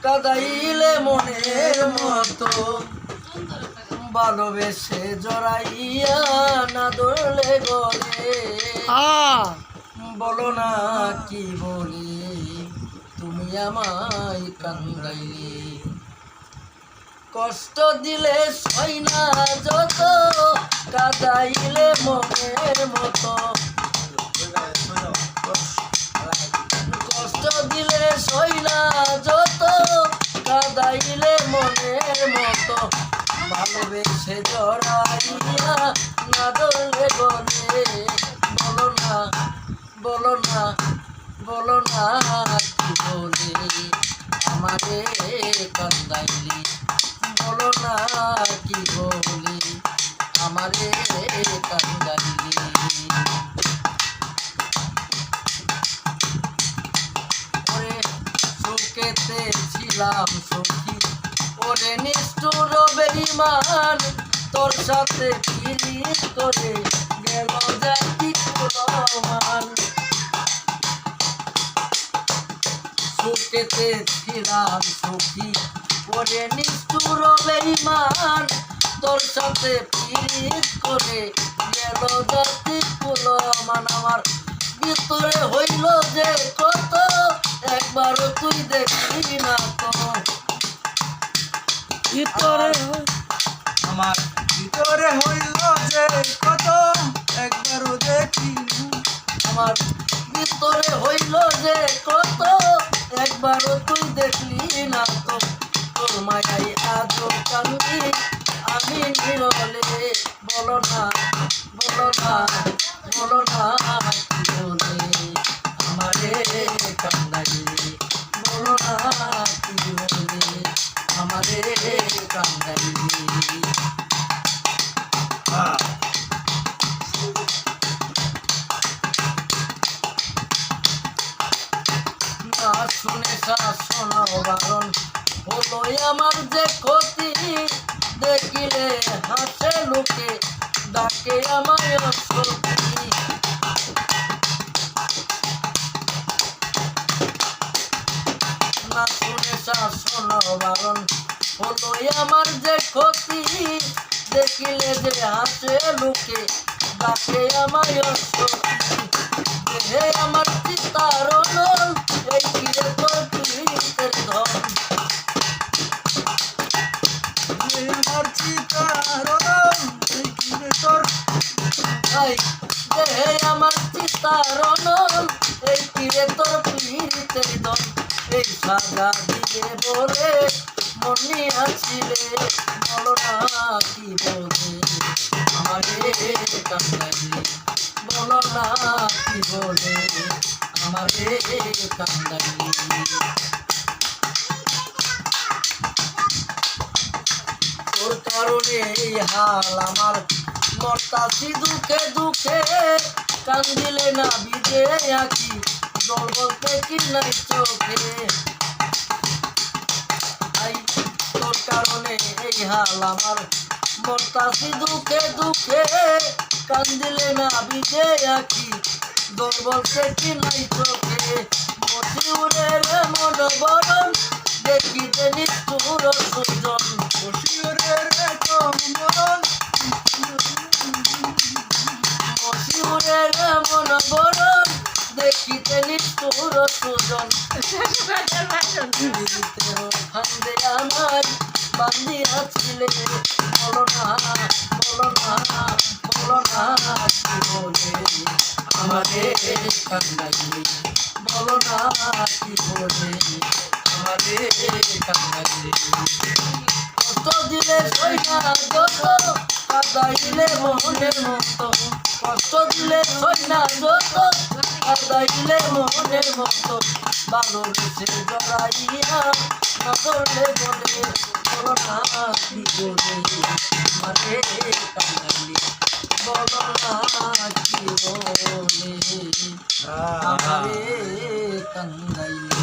কাদাইলে মনের মতো ভালোবেসে জড়াইয়া না ধরলে গলে বলো না কি বলি তুমি আমায় কান্দাইলে কষ্ট দিলে সই না যত কাদাইলে মনের মতো কষ্ট দিলে সই না যত কাদাইলে মনের মতো ভালোবেসে জড়াইয়া না ধরলে গলে বলো না বলো না বলো না কি বলে আমারে কান্দাইলি বলো না কি বলি আমারে কান্দাইলি ওরে সুখেতে ছিলাম সুখী ওরে নিষ্ঠুর বেঈমান তোর সাথে পিরিত করে গেল জাতি কুলমান সুখেতে ছিলাম সুখী ওরে নিষ্ঠুর বেঈমান তোর সাথে পিরিত করে গেল জাতি কুলমান আমার ভিতরে হইল যে কত একবারও তুই দেখলি না তো ভিতরে আমার ভিতরে হইল যে কত একবারও দেখি আমার ভিতরে হইল যে কত একবারও তুই দেখলি না তো তোর মায়াই আজও কান্দি আমি নিরলে বলো না বলো না বলো না কি বলে আমারে কান্দাইলি বলো না কি বলে আমারে কান্দাইলি না শুনে শাসন বারণ হলো আমার যে ক্ষতি দেখিলে হাসে লোকে ডাকে আমায় সতী না শুনে শাসন বারণ হলো আমার যে ক্ষতি দেখিলে যে হাসে লোকে ডাকে আমায় সতী হে আমার চিতার নল এই কিরে তোর পীড়িতের ধন আমার চিতার এই কিরে তোর হে আমার চিতার নল এই কিরে তোর পীড়িতের ধন এই সাজা দিকে বলে মনে আছিলে বলো না কি বলে আমারে কান্দাইলি বলো না কি বলে আমারে কান্দাইলি তোর কারণে এই হাল আমার মরতাছি দুঃখে দুঃখে কান্দিলে না বিজে আঁকি জল বলতে কি নাই চোখে তোর কারণে এই হাল আমার মরতাছি দুঃখে দুঃখে কান্দিলে না বিজে আঁকি জল বলতে কি নাই চোখে মশিউরের মন বরণ দেখিতে নিষ্ঠুর সুজন বসিরের কমন মশিউরের মন বরণ দেখিতে নিষ্ঠুর সুজন ফান্দে আমার বান্দিয়াছিলে বলো না বলো না বলো না কি বলে আমারে কান্দাইলি বলো না কি বলে আমারে কান্দাইলি কষ্ট দিলে সই না যত কাদাইলে মনের মতো কষ্ট দিলে সই না যত কাদাইলে মনের মতো ভালোবেসে জড়াইয়া না করলে বলে বলো না কি বলে আমারে কান্দাইলি বলো না কি বলে আমারে কান্দাইলি